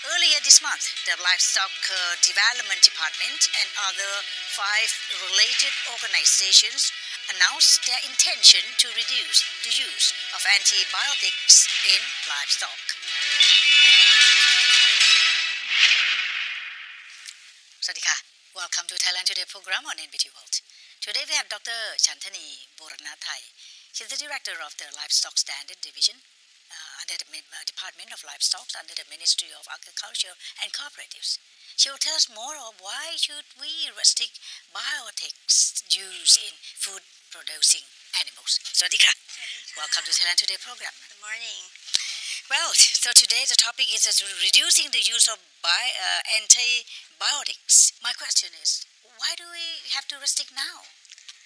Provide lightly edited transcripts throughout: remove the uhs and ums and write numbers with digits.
Earlier this month, the Livestock Development Department and other 5 related organizations announced their intention to reduce the use of antibiotics in livestock. Sawadee. Welcome to Thailand Today program on NBT World. Today we have Dr. Chantanee Buranathai. She's the director of the Livestock Standard Division under the Department of Livestock under the Ministry of Agriculture and Cooperatives. She will tell us more of why should we restrict biotics use in food producing animals. Sawadee. Welcome to Thailand Today program. Good morning. Well, so today the topic is reducing the use of antibiotics. My question is, why do we have to restrict now?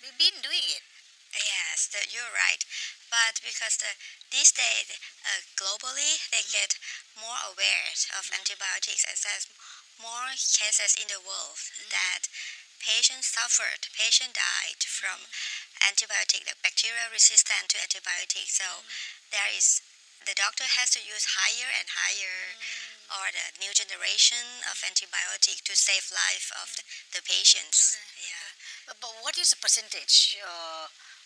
We've been doing it. Yes, you're right. But because these days, globally, they get more aware of antibiotics, as there's more cases in the world that patients died from antibiotic, the bacteria resistant to antibiotics. So the doctor has to use higher and higher or the new generation of antibiotic to save life of the patients. Yeah. But what is the percentage?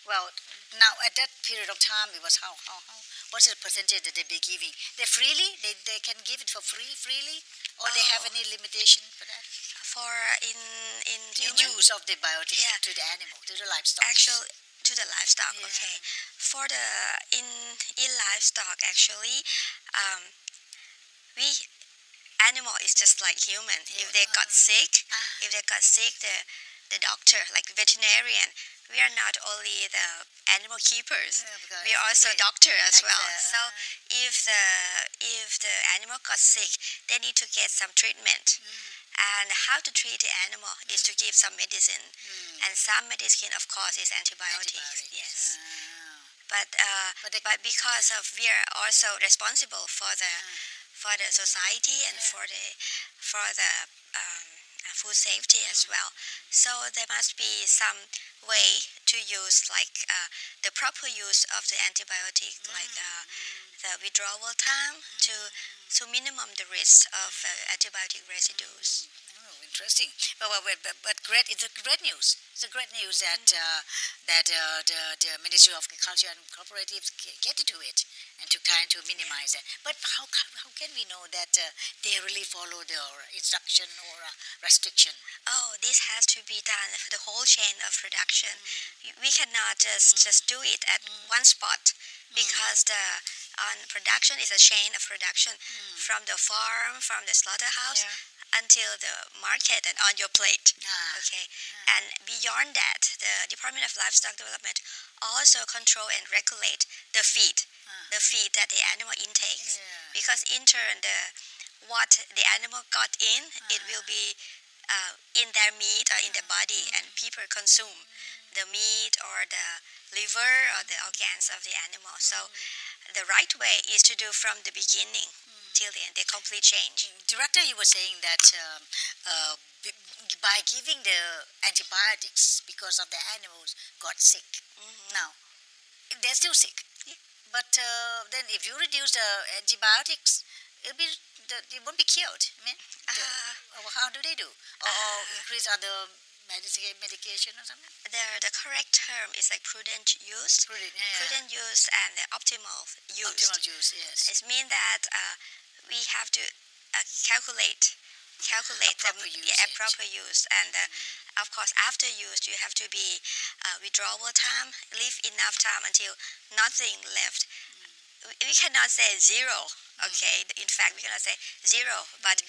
Well, now at that period of time, it was how? What's the percentage that they be giving? They freely? They can give it for freely? Or they have any limitation for that? For in the human? Use of the biotics to the animal, to the livestock. Actually, to the livestock, Yeah. okay. For in livestock, actually, animal is just like human. If they got sick, the doctor, like veterinarian, we are not only the animal keepers, we are also doctor as well. So if the animal got sick, they need to get some treatment. And how to treat the animal is to give some medicine, and some medicine, of course, is antibiotics. Yes. But because of we are also responsible for the society and for the food safety as well. So there must be some way to use the proper use of the antibiotic, like the withdrawal time to minimum the risk of antibiotic residues. Interesting. But great! It's a great news. It's a great news that the Ministry of Agriculture and Cooperatives get to do it and to kind to minimize it. But how can we know that they really follow the instruction or restriction? Oh, this has to be done for the whole chain of production. We cannot just do it at one spot, because the production is a chain of production from the farm, from the slaughterhouse, until the market and on your plate. Okay. And beyond that, the Department of Livestock Development also control and regulate the feed that the animal intakes. Because in turn, what the animal got in, it will be in their meat or in the body, and people consume the meat or the liver or the organs of the animal. So the right way is to do from the beginning till the end, the complete change. Director, you were saying that by giving the antibiotics because of the animals got sick. Now, they're still sick. But then if you reduce the antibiotics, it won't be cured. I mean, how do they do? Or increase other medication or something? The correct term is like prudent use. Prudent use and optimal use. Optimal use, yes. It means that we have to calculate proper use, and of course after use you have to be withdrawal time, leave enough time until nothing left. We cannot say zero. Okay, in fact we cannot say zero, but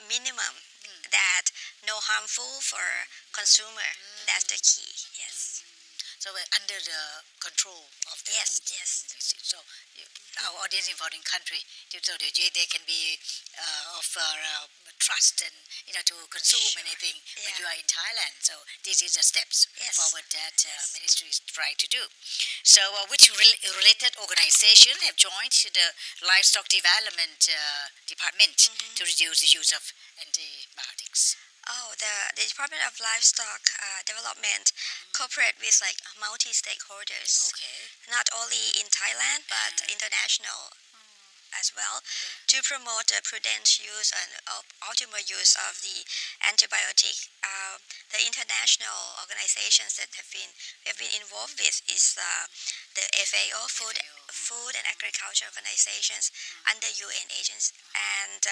minimum, that no harmful for consumer. That's the key. Yes. So we're under the control of the... Yes. So our audience in foreign country, so they can be of trust and to consume anything when you are in Thailand. So this is the steps forward that ministry is trying to do. So which related organization have joined the Livestock Development Department to reduce the use of antibiotics? Oh, the Department of Livestock Development cooperate with multi-stakeholders. Okay. Not only in Thailand but international. as well, to promote the prudent use and optimal use of the antibiotic. The international organizations that we have been involved with is the FAO, Food and Agriculture Organizations, under UN agents, and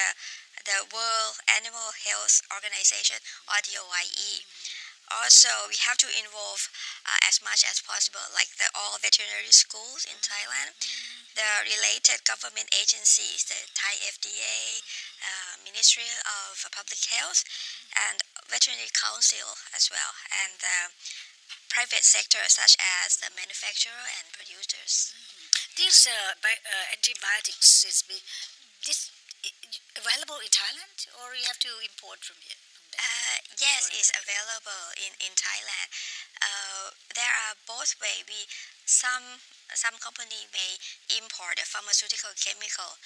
the World Animal Health Organization, or the OIE. Also, we have to involve as much as possible, like all veterinary schools in Thailand, the related government agencies, the Thai FDA, Ministry of Public Health, and Veterinary Council as well, and the private sector such as the manufacturer and producers. These antibiotics this available in Thailand, or you have to import from here? Yes, it's available in Thailand. There are both ways. Some company may import a pharmaceutical chemical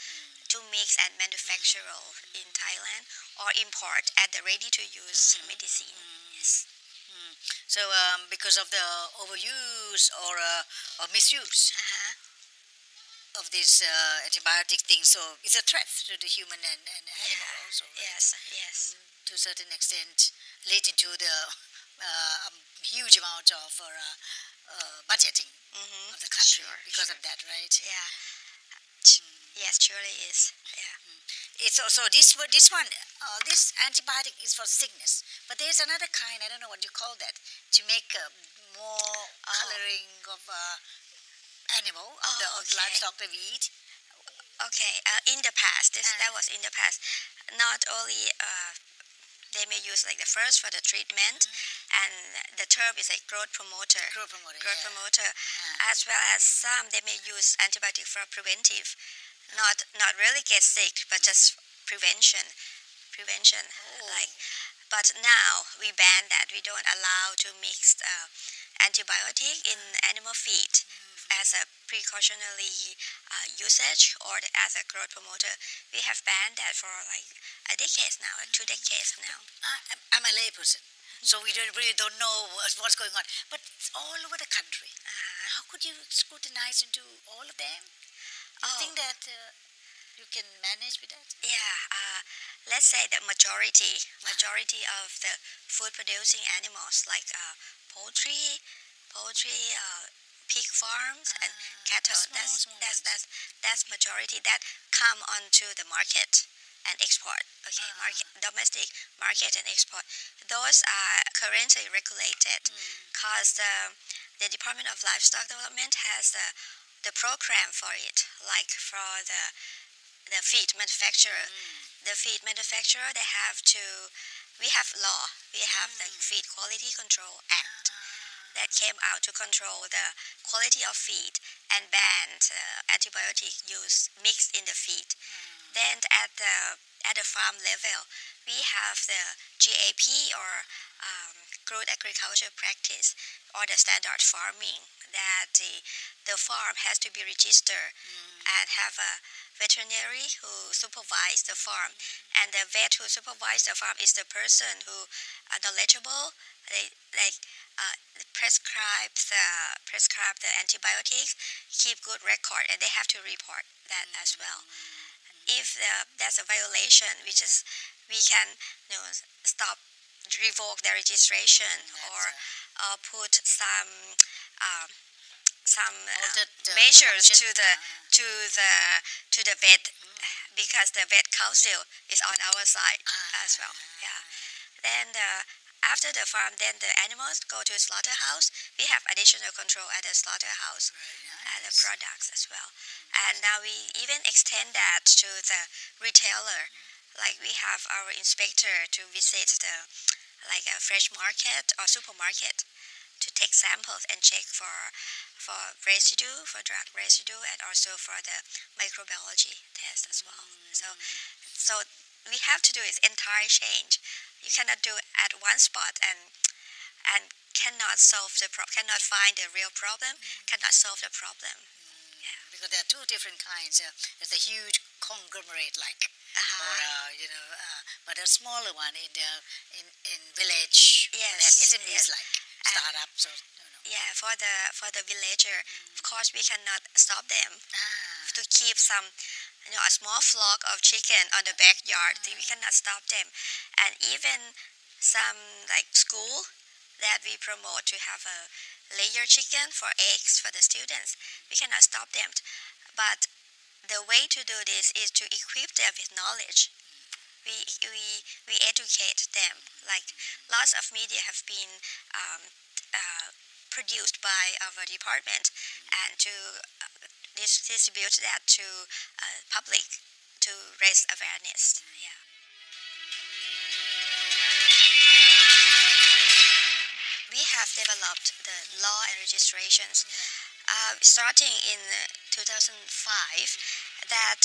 to mix and manufacture in Thailand, or import at the ready-to-use medicine. Yes. So because of the overuse or misuse of this antibiotic thing, so it's a threat to the human and animal also, right? Yes. To a certain extent, leading to the huge amount of budgeting of the country because of that, right? Yeah. Yes, surely is. Yeah. It's also this antibiotic is for sickness, but there's another kind. I don't know what you call that, to make more coloring of animal of the livestock that we eat. Okay. In the past, that was in the past. Not only they may use like the first for the treatment, and the term is like growth promoter, as well as some they may use antibiotic for preventive, not really get sick, but just prevention. Like, but now we ban that. We don't allow to mix antibiotic in animal feed as a precautionary usage, or as a growth promoter. We have banned that for like a decade now, 2 decades now. I'm a layperson, so we really don't know what's going on. But it's all over the country. How could you scrutinize into all of them? You think that you can manage with that? Yeah. Let's say the majority of the food-producing animals, like poultry, pig farms, and cattle. That's majority that come onto the market and export. Okay, domestic market and export. Those are currently regulated, because the Department of Livestock Development has the program for it, like for the feed manufacturer. The feed manufacturer, they have to. We have law. We have the Feed Quality Control Act that came out to control the quality of feed and banned antibiotic use mixed in the feed. Then at the farm level, we have the GAP, or Good Agriculture Practice, or the standard farming, that the farm has to be registered and have a veterinary who supervise the farm, and the vet who supervise the farm is the person who are knowledgeable. They prescribe the antibiotics, keep good record, and they have to report that as well. If there's a violation, we can stop, revoke their registration, or put some measures to the vet, because the vet council is on our side as well. Yeah. Then after the farm, then the animals go to slaughterhouse. We have additional control at the slaughterhouse, and the products as well. And now we even extend that to the retailer. Like, we have our inspector to visit a fresh market or supermarket, to take samples and check for residue, for drug residue, and also for the microbiology test as well. So we have to do its entire change. You cannot do at one spot and cannot cannot find the real problem, cannot solve the problem. Yeah, because there are two different kinds. There's a huge conglomerate, like, but a smaller one in village. Yes, SMEs, like startups, or Yeah, for the villager, of course we cannot stop them to keep some a small flock of chicken on the backyard. We cannot stop them. And even some like school that we promote to have a layer chicken for eggs for the students, we cannot stop them. But the way to do this is to equip them with knowledge. We educate them. Like lots of media have been produced by our department, and to distribute that to public to raise awareness. Yeah. We have developed the law and registrations starting in 2005 that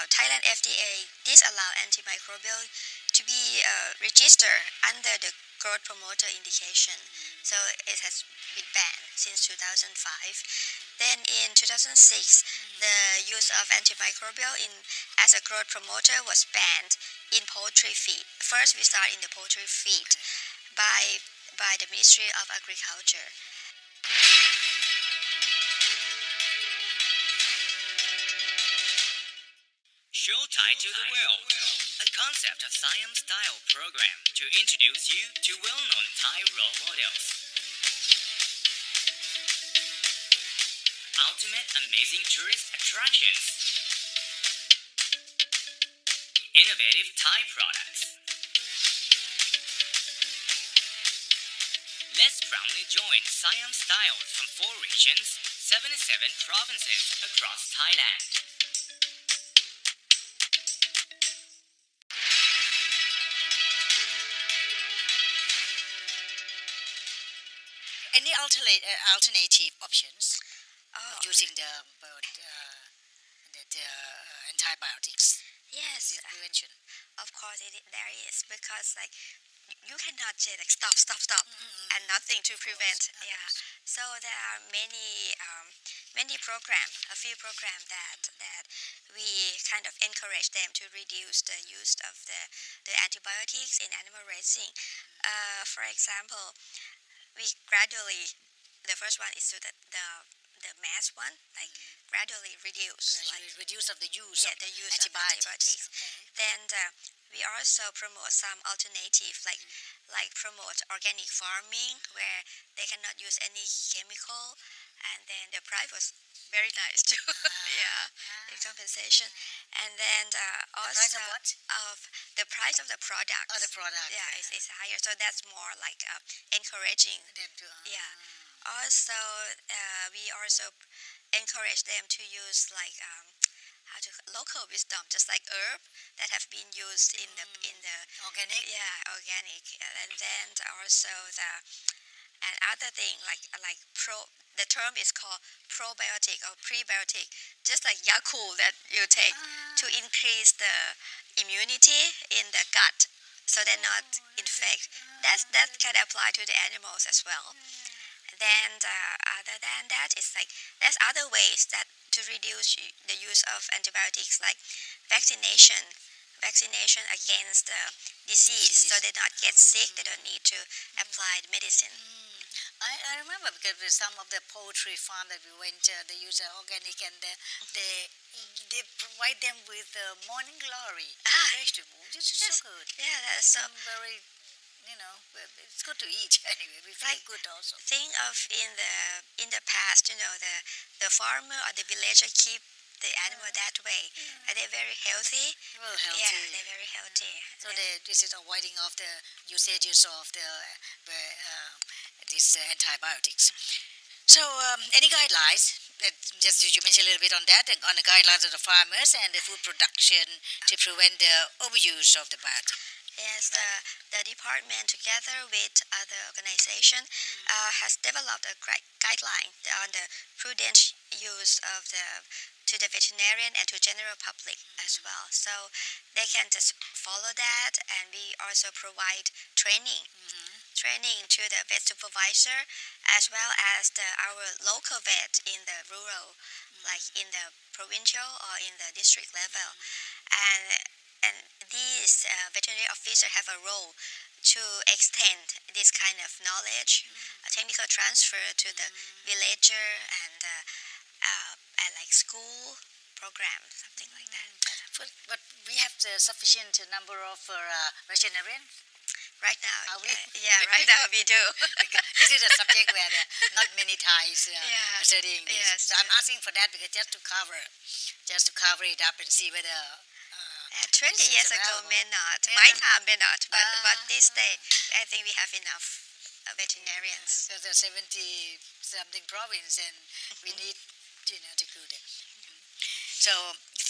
Thailand FDA disallowed antimicrobial to be registered under the growth promoter indication. So it has been banned since 2005. Then in 2006, the use of antimicrobial as a growth promoter was banned in poultry feed. First, we start in the poultry feed by the Ministry of Agriculture. Show Thai to the world, a concept of science-style program to introduce you to well-known Thai role models. Ultimate amazing tourist attractions. Innovative Thai products. Let's proudly join Siam Styles from 4 regions, 77 provinces across Thailand. Any alternative options of using the antibiotics? Yes, Prevention. of course there is, because like you cannot say like stop and nothing to prevent. Yeah, so there are many programs, a few programs that we kind of encourage them to reduce the use of the antibiotics in animal raising. For example, we gradually, the first one is to the mass one, like gradually reduce, Reduce of the use of the use antibiotics. of antibiotics. Okay. Then we also promote some alternative, like promote organic farming where they cannot use any chemical, and then the price was very nice too. Yeah, the compensation, and then also price of what? Of the price of the product. Oh, the product. Yeah, it's higher, so that's more like encouraging. Them to, Yeah. Also, we also encourage them to use like local wisdom, just like herb that have been used in the organic. Yeah, organic, and then also and other thing like the term is called probiotic or prebiotic, just like Yakult that you take to increase the immunity in the gut, so they're not infected. That can apply to the animals as well. Then other than that, it's like there's other ways that to reduce the use of antibiotics, like vaccination against the disease, so they don't get sick, they don't need to apply the medicine. I remember because with some of the poultry farm that we went, they use organic, and they provide them with morning glory vegetable. This is so good. Yeah, that's so very, it's good to eat anyway. We feel good also. Think of in the past, the farmer or the villager keep the animal that way, and they're very healthy. Well, healthy. Yeah, they're very healthy. So this is avoiding of the usages of these antibiotics. So any guidelines? Just you mentioned a little bit on that, on the guidelines of the farmers and the food production to prevent the overuse of the biotic. Yes, the department together with other organization has developed a guideline on the prudent use of to the veterinarian and to general public as well. So they can just follow that, and we also provide training to the vet supervisor as well as our local vet in the rural, like in the provincial or in the district level, and these veterinary officers have a role to extend this kind of knowledge, technical transfer to the villager and like school program, something like that. But we have the sufficient number of veterinarians. Right now, Are we? right now we do. This is a subject where there are not many Thais studying this. Yes, So I'm asking for that because just to cover it up and see whether 20 years ago available. may not. Yeah. My time may not, but this day I think we have enough veterinarians. because there are 70 something province and we need to go there. So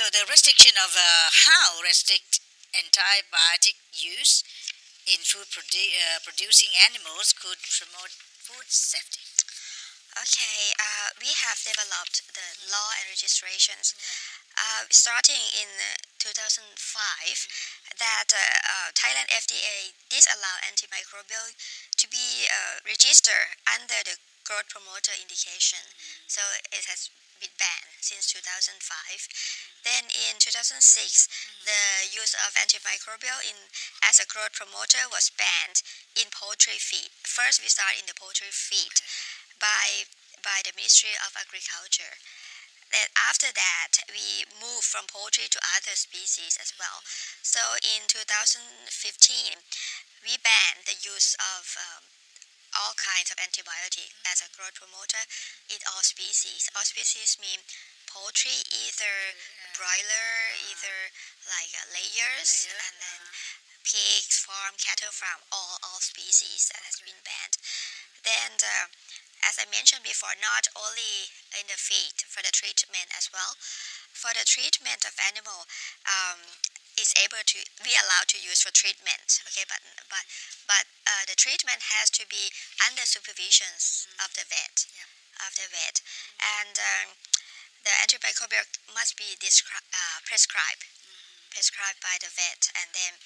the restriction of how restrict antibiotic use in food producing animals could promote food safety. Okay, we have developed the law and registrations starting in 2005 that Thailand FDA disallowed antimicrobial to be registered under the growth promoter indication. So it has been banned since 2005. Then in 2006, the use of antimicrobial as a growth promoter was banned in poultry feed. First, we start in the poultry feed by the Ministry of Agriculture. Then after that, we moved from poultry to other species as well. So in 2015, we banned the use of all kinds of antibiotic as a growth promoter in all species. All species mean poultry, either broiler, either like layers, and then pigs, farm, cattle farm, all species that has been banned. Then, as I mentioned before, not only in the feed, for the treatment as well. For the treatment of animal, we allowed to use for treatment. Okay, but the treatment has to be under supervision of the vet. And the antimicrobial must be prescribed by the vet, and then,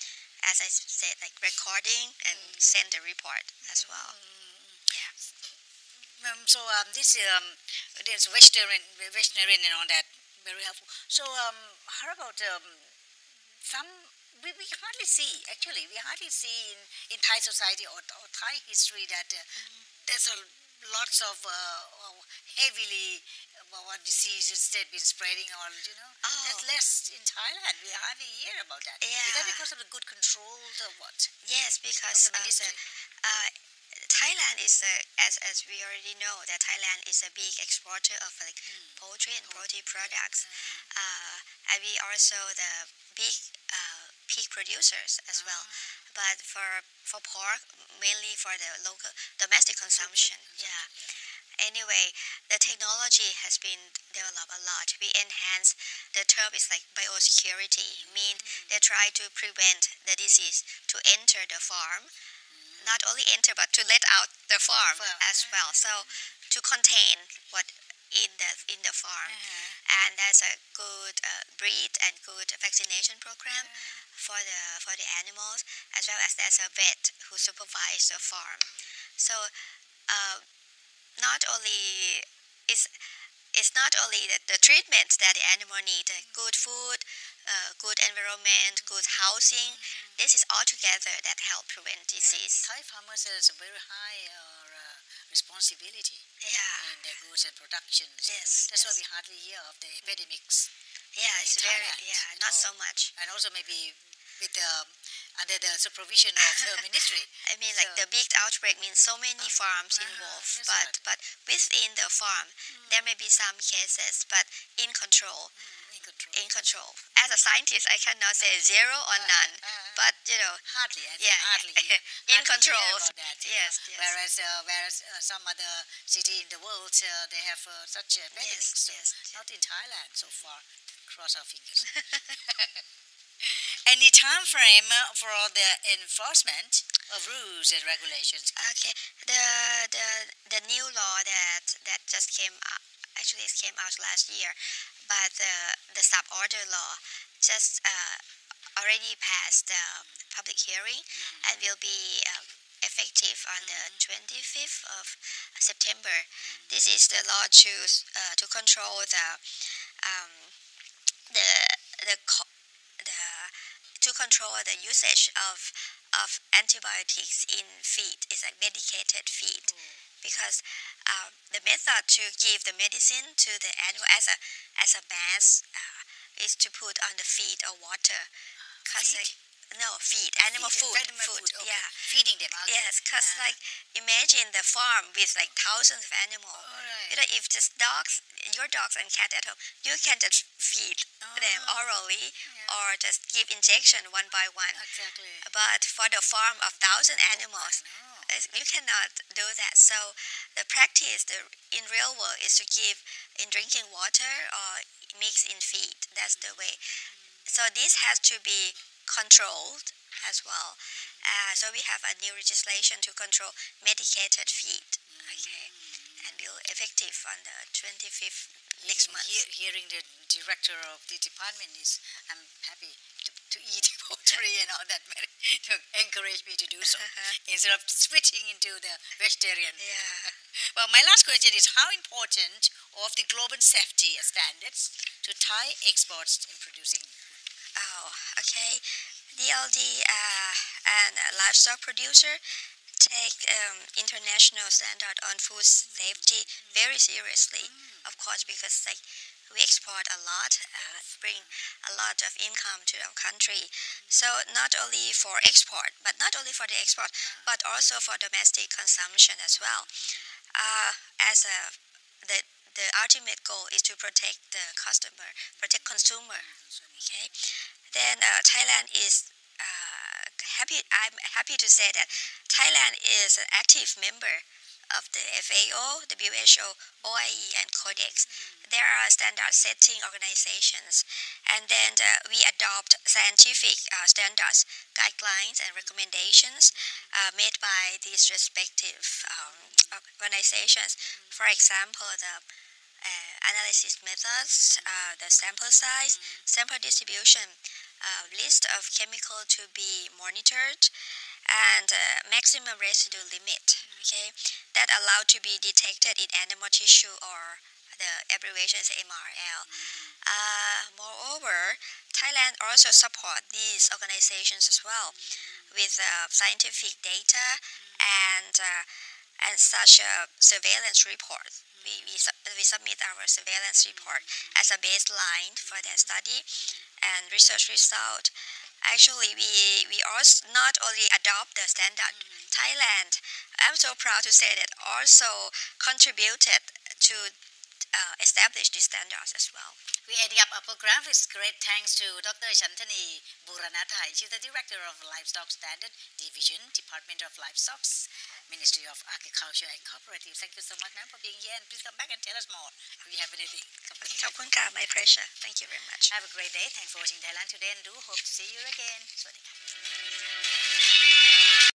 as I said, like recording and send the report as well. So there's vegetarian and all that, very helpful. So how about some we hardly see in Thai society or Thai history that there's lots of heavily diseases that have been spreading all, That's less in Thailand. We hardly hear about that. Is that because of the good control or what? Yes, because Thailand is as we already know that Thailand is a big exporter of poultry and poultry products, and we also the big pig producers as well. But for pork, mainly for the local domestic consumption. Anyway, the technology has been developed a lot. We enhance, the term is like biosecurity, mean they try to prevent the disease to enter the farm, not only enter but to let out the farm as well. So to contain what in the farm, and there's a good breed and good vaccination program for the animals, as well as there's a vet who supervises the farm. So not only it's not only the treatment that the animal need, good food, good environment, good housing. This is all together that help prevent disease. Thai farmers has a very high responsibility in their goods and production. That's why we hardly hear of the epidemics. It's very not so much. And also maybe with under the supervision of the ministry. I mean, like the big outbreak means so many farms involved, but within the farm there may be some cases, but in control. As a scientist, I cannot say zero or none, but hardly. Hardly in control. About that, yes. Whereas some other city in the world they have such epidemics. Not in Thailand so far. Cross our fingers. Any time frame for the enforcement of rules and regulations? Okay, the new law that just came out, actually it came out last year, but the sub-order law just already passed the public hearing and will be effective on the 25th of September. This is the law to control to control the usage of antibiotics in feed. Is like medicated feed, because the method to give the medicine to the animal as a mass is to put on the feed or water. Feed animal food. Okay. Yeah, Feeding them. Okay. yes, because like imagine the farm with like thousands of animals. Alright. If just your dogs and cat at home, you can just feed them orally or just give injection one by one. Exactly. But for the farm of 1,000 animals, you cannot do that. So the practice in real world is to give in drinking water or mix in feed. That's the way. So this has to be controlled as well. So we have a new legislation to control medicated feed. Okay, and will effective on the 25th next month. Hearing the director of the department is, I'm happy to eat poultry and all that, to encourage me to do so instead of switching into the vegetarian. Yeah. Well, my last question is how important of the global safety standards to Thai exports in producing? Oh, okay. DLD and livestock producer take international standard on food safety very seriously. Of course, because like we export a lot, bring a lot of income to our country. So not only for export, but also for domestic consumption as well. The ultimate goal is to protect the customer, protect consumer. Okay. Then Thailand is happy. I'm happy to say that Thailand is an active member of the FAO, the WHO, OIE, and Codex. There are standard-setting organizations, and then we adopt scientific standards, guidelines, and recommendations made by these respective organizations. For example, the analysis methods, the sample size, sample distribution, list of chemical to be monitored, and maximum residue limit. Okay, that allowed to be detected in animal tissue, or the abbreviation is MRL. Moreover, Thailand also support these organizations as well with scientific data and such a surveillance report. We submit our surveillance report as a baseline for that study and research result. Actually, we also not only adopt the standard. Thailand, I'm so proud to say that, also contributed to establish these standards as well. We're ending up our program with great thanks to Dr. Chantanee Buranathai. She's the Director of Livestock Standard Division, Department of Livestock, Ministry of Agriculture and Cooperatives. Thank you so much, ma'am, for being here, and please come back and tell us more if you have anything. My pleasure. Thank you very much. Have a great day. Thanks for watching Thailand Today, and do hope to see you again. Swadee.